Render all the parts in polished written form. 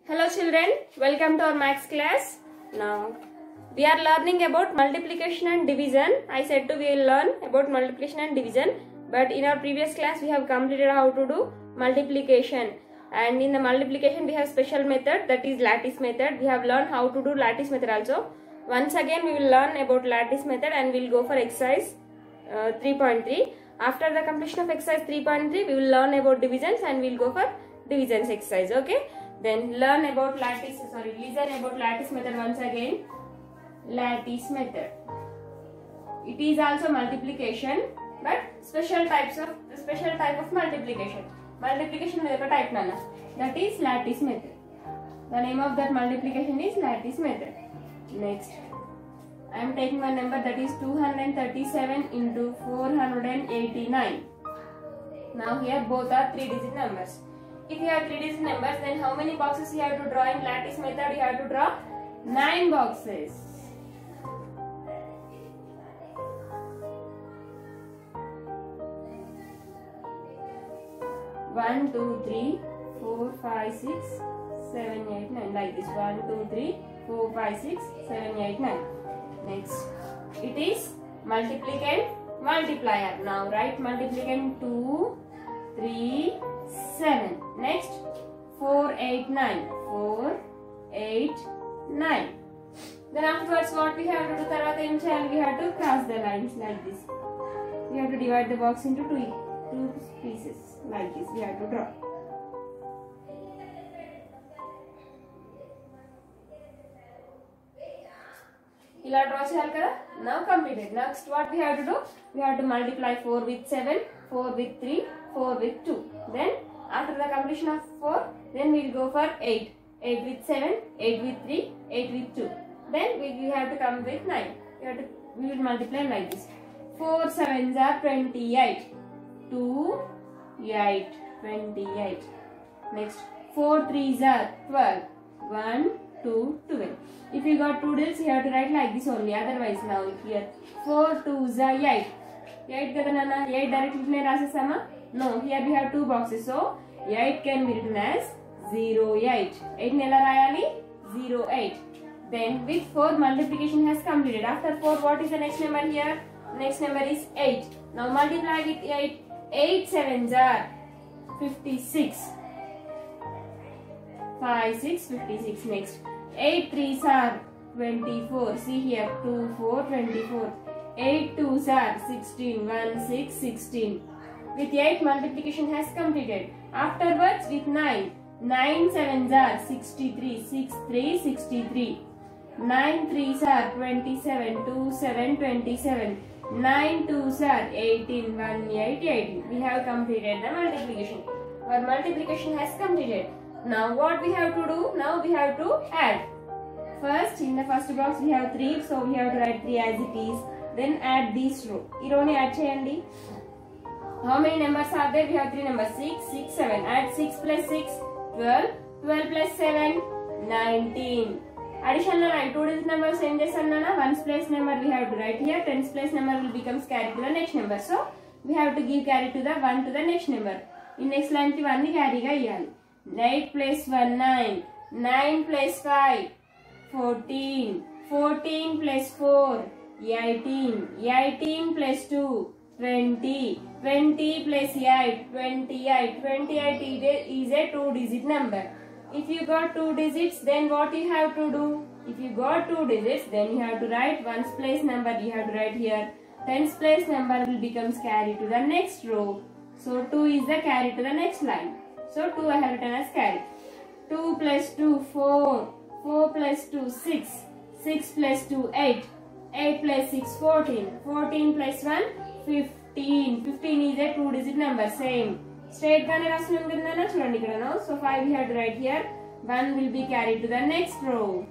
Hello children, welcome to our maths class. Now we are learning about multiplication and division. I said we will learn about multiplication and division, but in our previous class we have completed how to do multiplication, and in the multiplication we have special method, that is lattice method. We have learned how to do lattice method also. Once again we will learn about lattice method and we will go for exercise 3.3. After the completion of exercise 3.3 we will learn about divisions and we will go for divisions exercise. Okay, then listen about lattice method once again. Lattice method, it is also multiplication, but special type of multiplication. Multiplication is a type nana, that is lattice method. The name of that multiplication is lattice method. Next, I am taking one number, that is 237 into 489. Now here both are 3-digit numbers. If you have 3-digit numbers, then how many boxes you have to draw in lattice method? You have to draw 9 boxes. One, two, three, 4, 5, 6, 7, 8, 9, like this. 1, 2, 3, 4, 5, 6, 7, 8, 9. Next, it is multiplicand multiplier. Now write multiplicand 2, 3, 7. Next, 4, 8, 9. 4, 8, 9. Then afterwards what we have to do? We have to cross the lines like this. We have to divide the box into two pieces like this. We have to draw. Now completed. Next what we have to do? We have to multiply 4 with 7, 4 with 3, 4 with 2. Then after the completion of 4, then we will go for 8. 8 with 7, 8 with 3, 8 with 2. Then we have to come with 9. We will multiply like this. 4 7s are 28. 2, 8, 28. Next, 4 3s are 12. 1, 2, 12. If you got 2 digits, you have to write like this only. Otherwise, now here 4 2s are 8. 8 kada nana? 8 directly rasesama? No, here we have 2 boxes. So 8 can be written as 0 8. 8 nela rayali? 0 8. Then with 4 multiplication has completed. After 4, what is the next number here? Next number is 8. Now multiply with 8. 8 7s are 56. 5 6 56. Next, 8 3s are 24. See here, 2 4 24. 8 2s are 16. 1 6 16. With 8 multiplication has completed. Afterwards with 9. 9 7s are 63. 6 3 63. 9 3s are 27. 2 7 27. 9 2s are 18. 1 8 18. We have completed the multiplication. Our multiplication has completed. Now what we have to do? Now we have to add. First, in the first box we have 3, so we have to write 3 as it is. Then add this row. Ee row ni add cheyandi. How many numbers are there? We have 3 numbers. 6 6 7. Add 6 plus 6 12. 12 plus 7 19. Addition lo write 2 digit numbers em chesannana. 1's place number we have to write here. 10's place number will become carry to the next number. So we have to give carry to the 1 to the next number. In next line ki 1 ni carry ga iyali. 8 plus 1 9. 9 plus 5 14. 14 plus 4 18. 18 plus 2 20. 20 plus 8 28. 28 is a 2-digit number. If you got 2 digits, then what you have to do? If you got 2 digits, then you have to write 1's place number. You have to write here. 10's place number will become carry to the next row. So 2 is the carry to the next line. So 2 I have written as carry. 2 plus 2 4. 4 plus 2 6. 6 plus 2 8. 8 plus 6 14. 14 plus 1 15. 15 is a 2-digit number. Same. Straight gaane rasinam kadana chudandi ikkada now. So 5 we have to write here. 1 will be carried to the next row.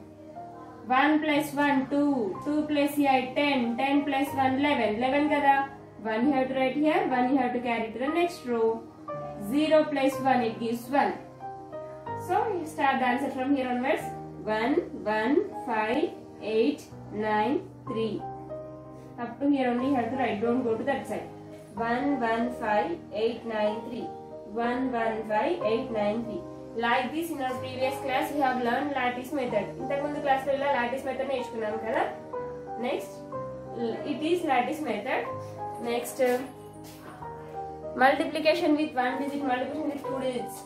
1 plus 1 2. 2 plus 8 10. 10 plus 1 11. 11 kada. 1 you have to write here. 1 you have to carry to the next row. 0 plus 1 it gives 1. So you start the answer from here onwards. 1 1 5 8 9 3. Up to here only you have to write. Don't go to that side. 1 1 5 8 9 3. 1 1 5 8 9 3. Like this, in our previous class we have learned lattice method. ఇంతకుముందు class లో ఇలా lattice method నేర్చుకున్నాం కదా. Next, it is lattice method. Next, multiplication with one digit, multiplication with two digits.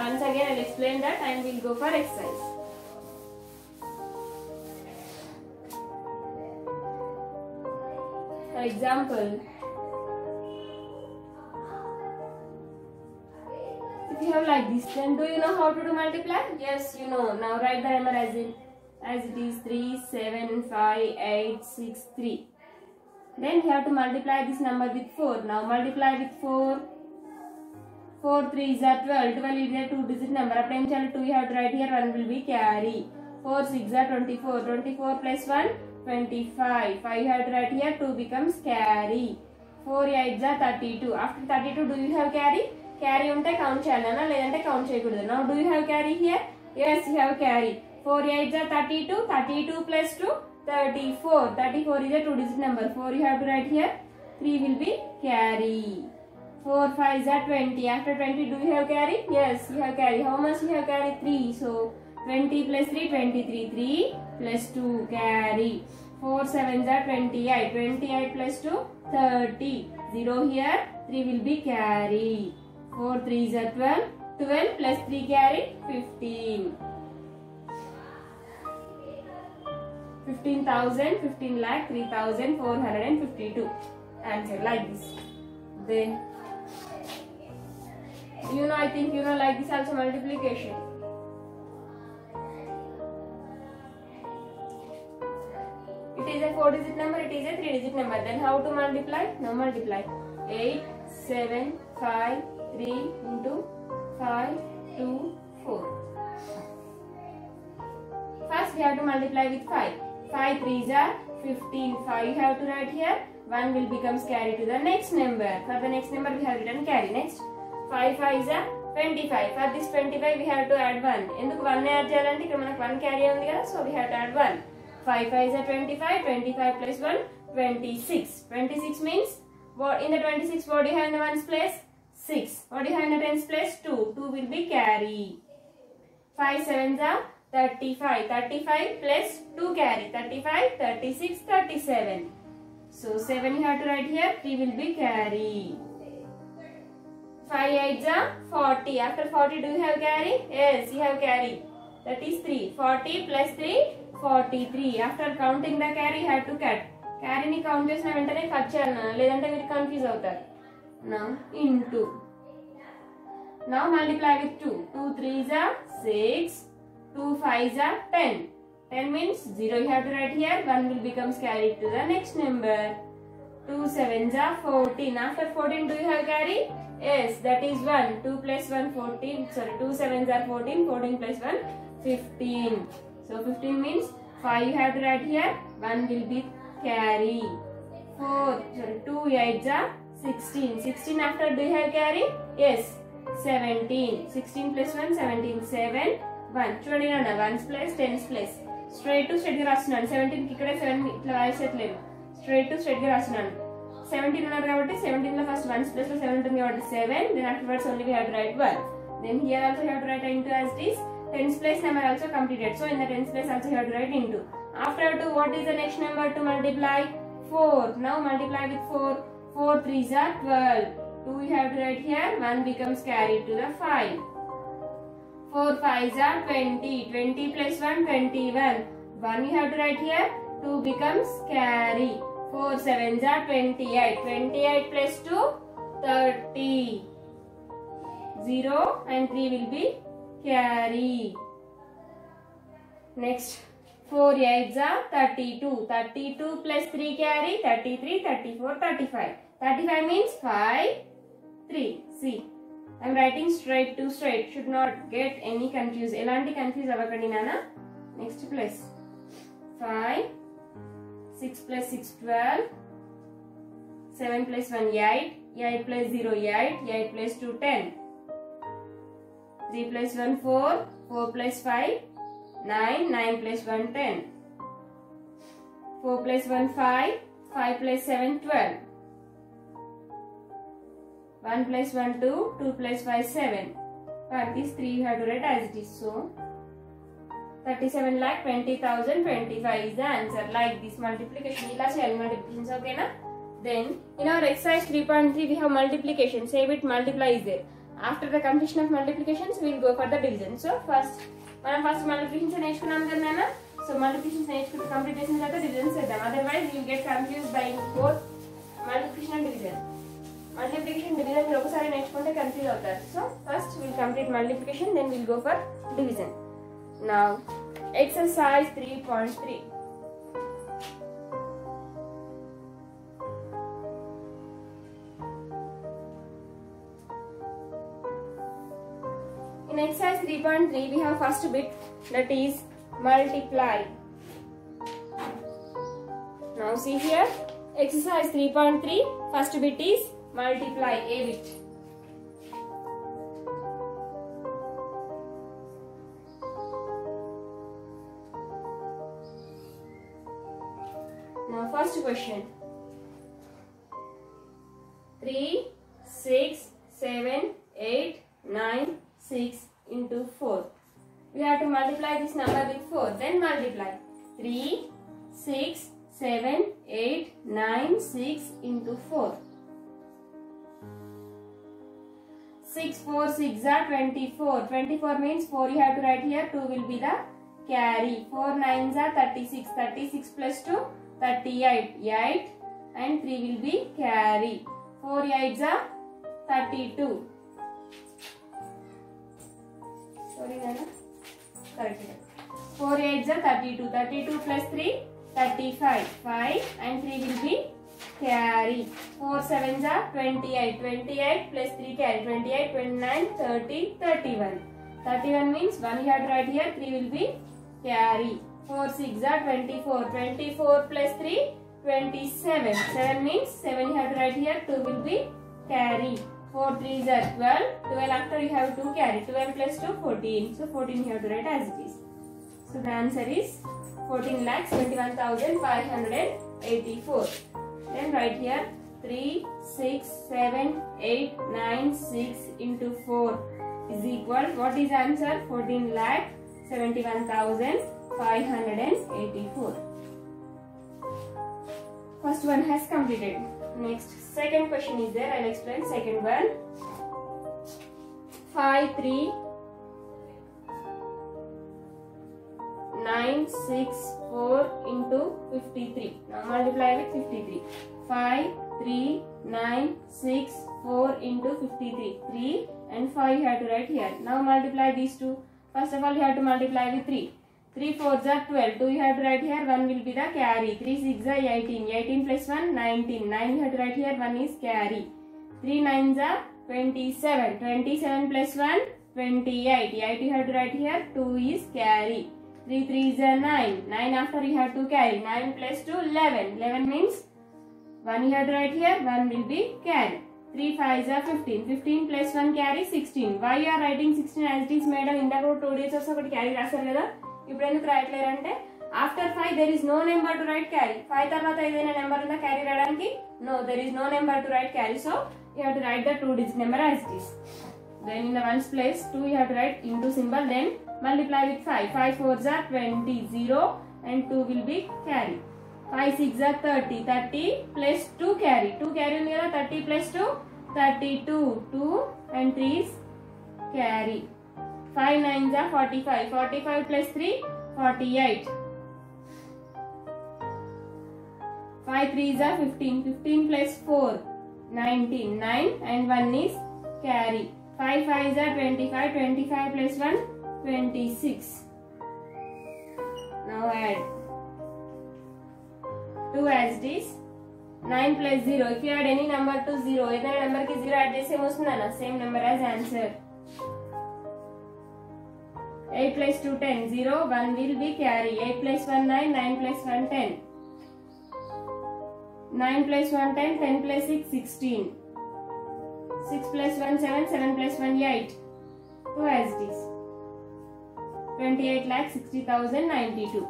Once again I'll explain that and we'll go for exercise. For example, if you have like this, then do you know how to do multiply? Yes, you know. Now write the number as it is 3, 7, 5, 8, 6, 3. Then you have to multiply this number with 4. Now multiply with 4. 4 3s are 12. 12 is a 2-digit number. After 2 you have to write here, 1 will be carry. 4 6 are 24. 24 plus 1, 25. 5 you have to write here, 2 becomes carry. 4 8s are 32. After 32, do you have carry? Carry unte count cheyalana ledante count cheyakudadu. Now do you have carry here? Yes, you have carry. 4 8s are 32. 32 plus 2, 34. 34 is a 2-digit number. 4 you have to write here. 3 will be carry. 4 5s are 20. After 20, do you have carry? Yes, you have carry. How much you have carry? 3. So 20 plus 3, 23. 3 plus 2, carry. 4 7s are 28. 28 plus 2, 30. 0 here. 3 will be carry. 4 3s are 12. 12 plus 3 carry, 15. 15,000, 15 lakh, 3,452. Answer like this. Then, I think you know like this also multiplication. It is a 4-digit number, it is a 3-digit number. Then how to multiply? Now multiply. 8, 7, 5, 3 into 5, 2, 4. First we have to multiply with 5. 5 3s are 15. 5 you have to write here. 1 will becomes carry to the next number. For the next number we have written carry. Next, 5 5s are 25. For this 25 we have to add 1. Enduku 1 add cheyalante ikkada manaku 1 carry undi kada, so we have to add 1. 5 5s are 25. 25 plus 1, 26. 26 means what? In the 26, what do you have in the 1's place? 6. What do you have in the 10's place? 2. 2 will be carry. 5 7s are 35. 35 plus 2 carry. 35, 36, 37. So 7 you have to write here. 3 will be carry. 5 8s are 40. After 40, do you have carry? Yes, you have carry. That is 3. 40 plus 3, 43. After counting the carry, you have to cut. Carry ni count chesina ventane cut cheyalana ledante meer confuse avutaru. Now into. Now multiply with 2. 2 3s are 6. 2 5s are 10. 10 means 0 you have to write here. 1 will becomes carried to the next number. 2 7s are 14. After 14, do you have carry? Yes, that is 1. 2 plus 1, 14. Sorry, 2 7s are 14. 14 plus 1, 15. So 15 means 5 you have to write here. 1 will be carry. 2 8s are 16. 16 after, do you have carry? Yes, 17. 16 plus 1, 17. 7 1. చూడండి నాన్న 1's place, 10's place. Straight to straight గా రాస్తున్నాను. 17 కి ఇక్కడ 7 ఇట్లా రాయట్లేదు. Straight to straight గా రాస్తున్నాను. 17 ఉన్నారు కాబట్టి 17 లో ఫస్ట్ 1's place లో 7 ఉంటుంది కాబట్టి 7. Then afterwards only we have to write 1. Then here also you have to write into as it is. 10's place number also completed. So in the 10's place also you have to write into. After 2, what is the next number to multiply? 4. Now multiply with 4. 4 3s are 12. 2 you have to write here. 1 becomes carried to the 5. 4 5s are 20. 20 plus 1, 21. 1 you have to write here. 2 becomes carry. 4 7s are 28. 28 plus 2, 30. 0 and 3 will be carry. Next, 4 8s are 32. 32 plus 3 carry. 33, 34, 35. 35 means 5, 3. See, I am writing straight to straight. Should not get any confused. Elanti confuse avakandi nana. Next plus 5. 6 plus 6 12. 7 plus 1 8. 8 plus 0 8. 8 plus 2 10. 3 plus 1 4. 4 plus 5 9. 9 plus 1 10. 4 plus 1 5. 5 plus 7 12. 1 plus 1 2. 2 plus 5 7. For this 3 you have to write as it is. So 37,20,025 is the answer. Like this multiplication. Ila cheyali multiplications, okay na? Then in our exercise 3.3 we have multiplication. Say with multiply is there. After the completion of multiplications we will go for the division. So first multiplication నేర్చుకున్నాం కదా నాన్న. So multiplications నేర్చుకుంటే complete చేసిన తర్వాత division చేద్దాం. Otherwise you will get confused by both multiplication and division. Multiplication division మీరు ఒకసారి నేర్చుకుంటే కన్ఫ్యూజ్ అవుతారు. So first we will complete multiplication, then we will go for division. Now exercise 3.3. In exercise 3.3 we have first bit, that is multiply. Now see here, exercise 3.3 first bit is multiply, a bit. Now first question, 3, 6, 7, 8, 9, 6 into 4. We have to multiply this number with 4. Then multiply 3, 6, 7, 8, 9, 6 into 4. 6, 4, 6 are 24. 24 means 4 you have to write here. 2 will be the carry. 4 9s are 36. 36 plus 2, 38. 8 and 3 will be carry. 4 8s are 32. Sorry, Nana. Correct. 4 8s are 32. 32 plus 3, 35. 5 and 3 will be carry. 4 7s are 28. 28 plus 3 carry. 28, 29, 30, 31. 31 means 1 you have to write here. 3 will be carry. 4 6 are 24. 24 plus 3, 27. 7 means 7 you have to write here. 2 will be carry. 4 3s are 12. 12 after you have to carry. 12 plus 2, 14. So 14 you have to write as it is. So the answer is 14,71,584. Then write here 3, 6, 7, 8, 9, 6 into 4 is equal. What is answer? 14,71,584. First one has completed. Next, second question is there. I'll explain second one. 5, 3, 9, 6, 4 into 53. Now multiply with 53. 5, 3, 9, 6, 4 into 53. 3 and 5 you have to write here. Now multiply these two. First of all you have to multiply with 3. 3 4s are 12. 2 you have to write here. 1 will be the carry. 3 6 are 18. 18 plus 1, 19. 9 you have to write here. 1 is carry. 3 9s are 27. 27 plus 1, 28. 8 you have to write here. 2 is carry. 3 3s are 9. 9 after you have to carry. 9 plus 2, 11. 11 means 1 you have to write here. 1 will be carry. 3 5s are 15. 15 plus 1 carry, 16. Why you are writing 16 as it is made of ఇందాక 2 days of ఒకటి carry రాశారు కదా. ఇప్పుడు ఎందుకు రాయట్లేరు అంటే after 5 there is no number to write carry. 5 తర్వాత ఏదైనా number ఉందా క్యారీ రాయడానికి? No, there is no number to write carry. So you have to write the 2-digit number as it is. Then in the ones place 2 you have to write into symbol, then multiply with 5. 5 4s are 20. 0 and 2 will be carry. 5 6 are 30. 30 plus 2 carry. 2 carry ఉంది కదా. 30 plus 2, 32. 2 and 3 is carry. 5 9s are 45. 45 plus 3, 48. 5 3s are 15. 15 plus 4, 19. 9 and 1 is carry. 5 5s are 25. 25 plus 1, 26. Now add 2 as it is. 9 plus 0. If you add any number to 0, ఏదైనా number కి 0 add చేస్తే ఏమొస్తుందన్న? Same number as answer. 8 plus 2 10. 0 1 will be carry. 8 plus 1 9. 9 plus 1 10. 9 plus 1 10. 10 plus 6 16. 6 plus 1 7. 7 plus 1 8. 2 as it is. 28,60,092.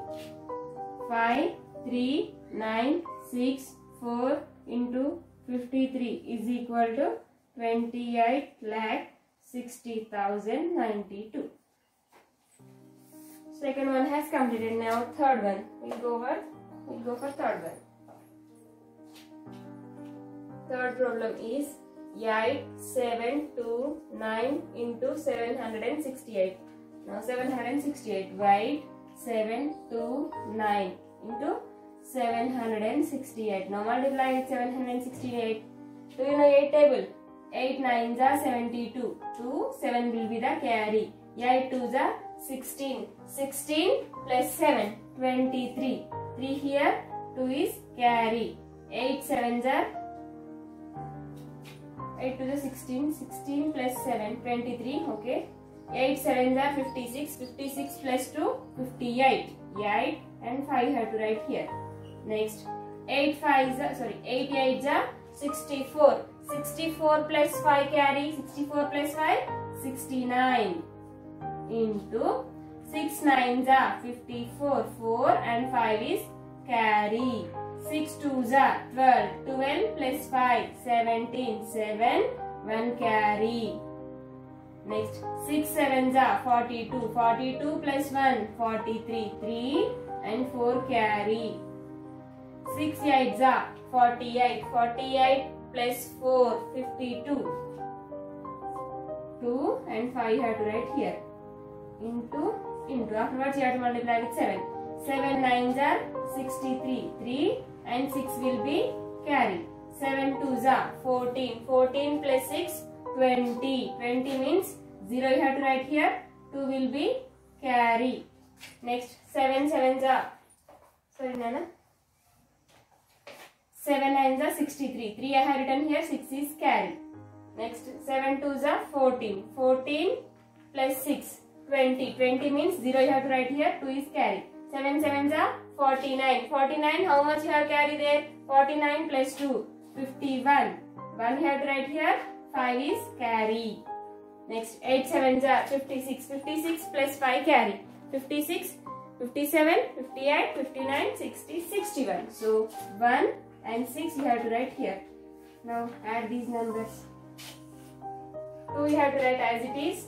5 3 9 6 4 into 53 is equal to 28,60,092. 60,092. Second one has completed. Now third one. We'll go for third one. Third problem is 8729 into 768. Now 768. Write 729 into 768. Now multiply with 768. Do you know 8 table? 8 9s are 72. 2, 7 will be the carry. 8 2s are 16. 16 plus 7, 23. 3 here, 2 is carry. 8 7s are 8 to the 16. 16 plus 7, 23. Okay. 8 7s are 56. 56 plus 2, 58. 8 and 5 have to write here. Next, 8 8s are 64. 64 plus 5 carry. 64 plus 5, 69. Into 6 9s are 54. 4 and 5 is carry. 6 2s are 12. 12 plus 5, 17. 7, 1 carry. Next, 6 7s are 42. 42 plus 1, 43. 3 and 4 carry. 6 8s are 48. 48 plus 4, 52. 2 and 5 have to write here. Into. Afterwards you have to multiply with 7. 7 9s are 63. 3 and 6 will be carry. 7 2s are 14. 14 plus 6, 20. 20 means 0 you have to write here. 2 will be carry. Next, 7 7s are 7 9s are 63. 3 I have written here. 6 is carry. Next, 7 2s are 14. 14 plus 6, 20. 20 means 0 you have to write here. 2 is carry. 7 7s are 49. 49, how much you have carry there? 49 plus 2, 51. 1 you have to write here. 5 is carry. Next, 8 7s are 56. 56 plus 5 carry. 56, 57, 58, 59, 60, 61. So, 1 and 6 you have to write here. Now, add these numbers. 2 you have to write as it is.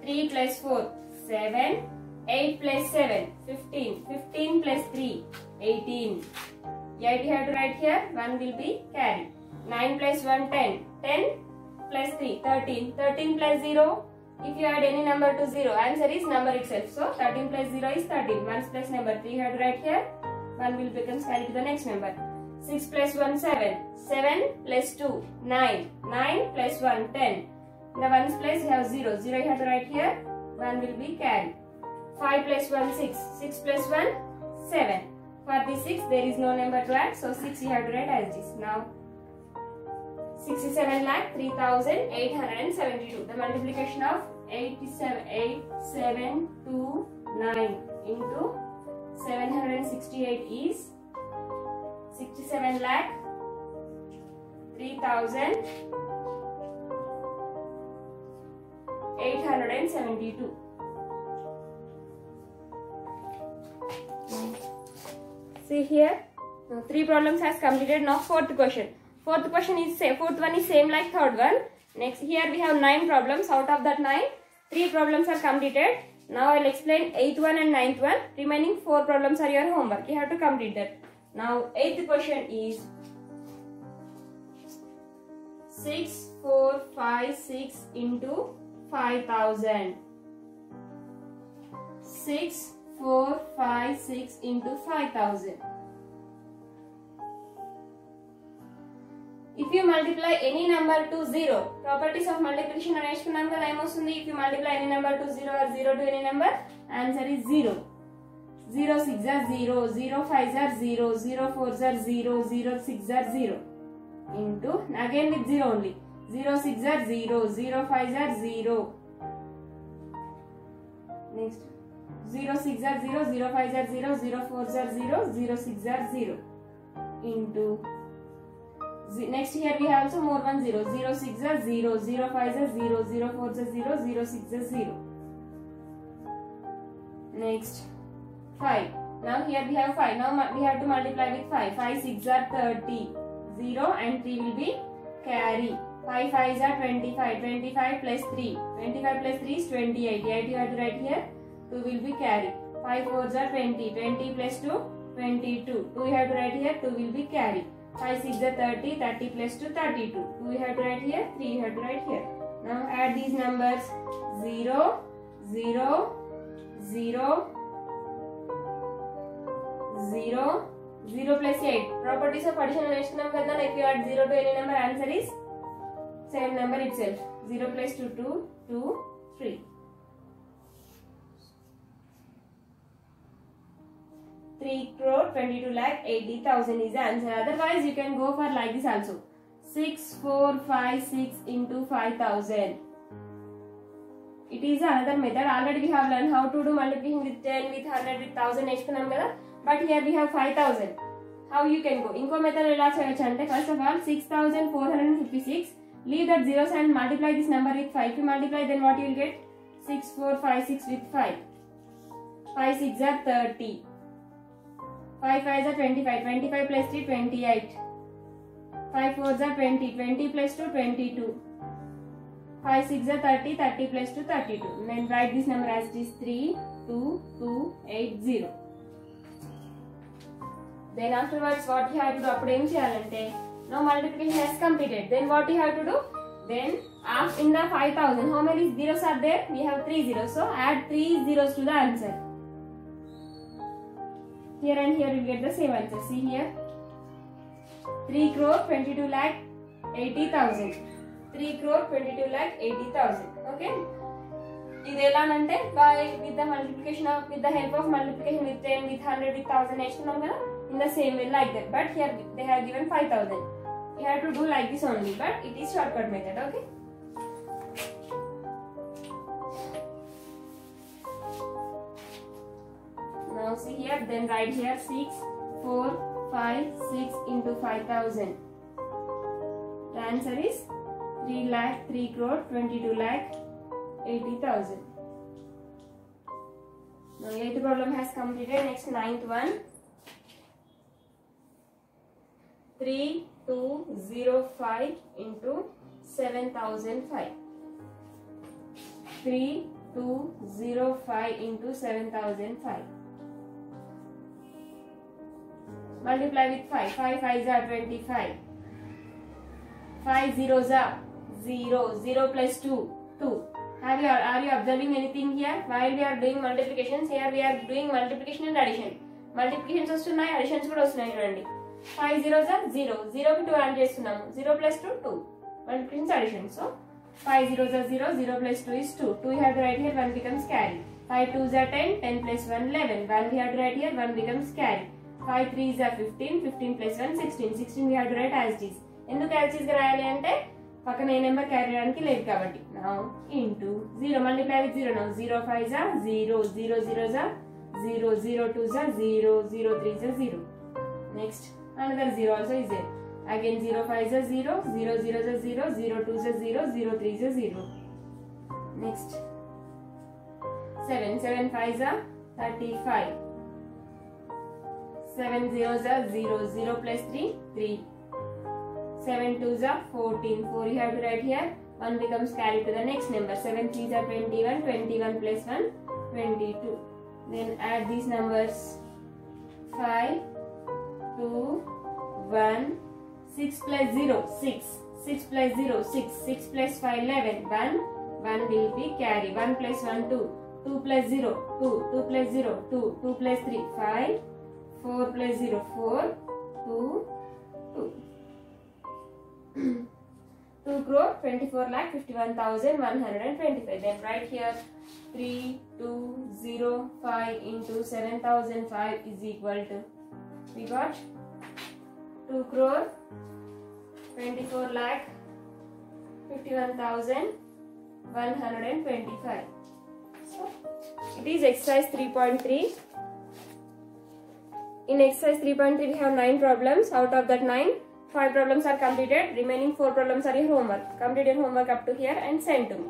3 plus 4, 7. 8 plus 7, 15. 15 plus 3, 18. 8 you have to write here. 1 will be carry. 9 plus 1, 10. 10 plus 3, 13. 13 plus 0. If you add any number to 0, answer is number itself. So, 13 plus 0 is 13. 1 plus number 3 you have to write here. 1 will become carry to the next number. 6 plus 1, 7. 7 plus 2, 9. 9 plus 1, 10. In the 1's place you have 0. 0 you have to write here. 1 will be carry. 5 plus 1, 6. 6 plus 1, 7. For the 6, there is no number to add. So, 6 you have to write as this. Now, 67,03,872. The multiplication of 8,729 into 768 is 67,03,872. See here, now 3 problems has completed. Now fourth question. Fourth one is same like third one. Next, here we have 9 problems. Out of that 9, 3 problems are completed. Now I will explain 8th one and 9th one. Remaining 4 problems are your homework. You have to complete that. Now 8th question is 6456 into 5000. 6456 into 5000. If you multiply any number to 0, properties of multiplication and నేర్చుకున్నాం కదా ఏమొస్తుంది? If you multiply any number to 0 or 0 to any number, answer is 0. 0 6 are 0, 0 5 are 0, 0 4 are 0, 0 6 are 0. Into, again with 0 only. 0 6 are 0, 0 5 are 0. Next, 0 6 are 0, 0 5 are 0, 0 4 are 0, 0 6 are 0. Into, next here we have also more one 0. 0 6 are 0, 0 5 are 0, 0 4 are 0, 0 6 are 0. Next 5. Now here we have 5. Now we have to multiply with 5. 5 6 are 30. 0 and 3 will be carry. 5 5s are 25. 25 plus 3. 25 plus 3 is 28. 8 you have to write here. 2 will be carried. 5 4s are 20. 20 plus 2, 22. 2 you have to write here. 2 will be carried. 5 6 are 30. 30 plus 2, 32. 2 you have to write here. 3 you have to write here. Now add these numbers. 0, 0, 0, 0, 0 plus 8. Properties of addition and addition number. If you add 0 to any number, answer is same number itself. 0 plus 2, 2, 2, 3. 3 crore 22 lakh 80,000 is the answer. Otherwise, you can go for like this also. 6 4 5 6 into 5,000. It is another method. Already we have learned how to do multiplication with 10, with 100, with 1000. But here we have 5,000. How you can go? Inko method ela cheyachante. First of all, 6,456. Leave that zeros and multiply this number with 5. If you multiply, then what you will get? 6 4 5 6 with 5. 5 6 are 30. 5 5s are 25. 25 plus 3, 28. 5 4s are 20. 20 plus 2, 22. 5 6 are 30. 30 plus 2, 32. Then write this number as it is 3 2 2 8 0. Then afterwards, what you have to do? Appudu em cheyalante? Now multiplication has completed. Then what you have to do? Then in the 5,000, how many zeros are there? We have 3 zeros. So add 3 zeros to the answer. Here and here you will get the same answer. See here. 3 crore 22 lakh 80,000. 3 crore 22 lakh 80,000. Okay. This is by with the multiplication of with the help of multiplication with 10, with 100, with 1000 in the same way like that. But here they have given 5,000. You have to do like this only. But it is shortcut method. Okay. Now see here. Then write here 6 4 5 6 into 5,000. The answer is 3 crore 22 lakh 80,000. Now 8th problem has completed. Next 9th one. 3205 into 7,005. 3205 into 7,005. Multiply with 5. 5 5s are 25. 5 zeros are 0. 0 plus 2, 2. Are you observing anything here? While we are doing multiplications, here we are doing multiplication and addition. Multiplications వస్తున్నాయి, additions కూడా వస్తున్నాయి చూడండి. 5 zeros are 0. 0 కి 2 add చేస్తున్నాము. 0 plus 2, 2. Multiplications, addition. So 5 zeros are 0. 0 plus 2 is 2. 2 you have to write here. 1 becomes carry. 5 2s are 10. 10 plus 1 11. 1 we have to write here. 1 becomes carry. 5 3s are 15. 15 plus 1 16. 16 we have to write as it is. ఎందుకు as it is గా రాయాలి అంటే పక్కన ఏ number carry చేయడానికి లేదు కాబట్టి. Now into 0. Multiply with 0 now. 0 5s are 0. 0 zeros are 0. 0 2s are 0. 0 3s are 0. Next another 0 also is there. Again 0 5s are 0. 0 zeros are 0. 0 2s are 0. 0 3s are 0. Next 7. 7 5s are 35. 7 zeros are 0. 0 plus 3, 3. 7 2s are 14. 4 you have to write here. 1 becomes carried to the next number. 7 3s are 21. 21 plus 1, 22. Then add these numbers. 5 2 1 6 plus 0 6. 6 plus 0 6. 6 plus 5 11. 1 1 will be carry. 1 plus 1 2. 2 plus 0 2. 2 plus 0 2. 2 plus 3 5. 4 plus 0 4. 2 2. 2 crore 24 lakh 51,125. Then write here 3205 into 7,005 is equal to, we got 2 crore 24 lakh 51,125. So it is exercise 3.3. In exercise 3.3 we have 9 problems. Out of that 9, 5 problems are completed. Remaining 4 problems are your homework. Complete your homework up to here and send to me.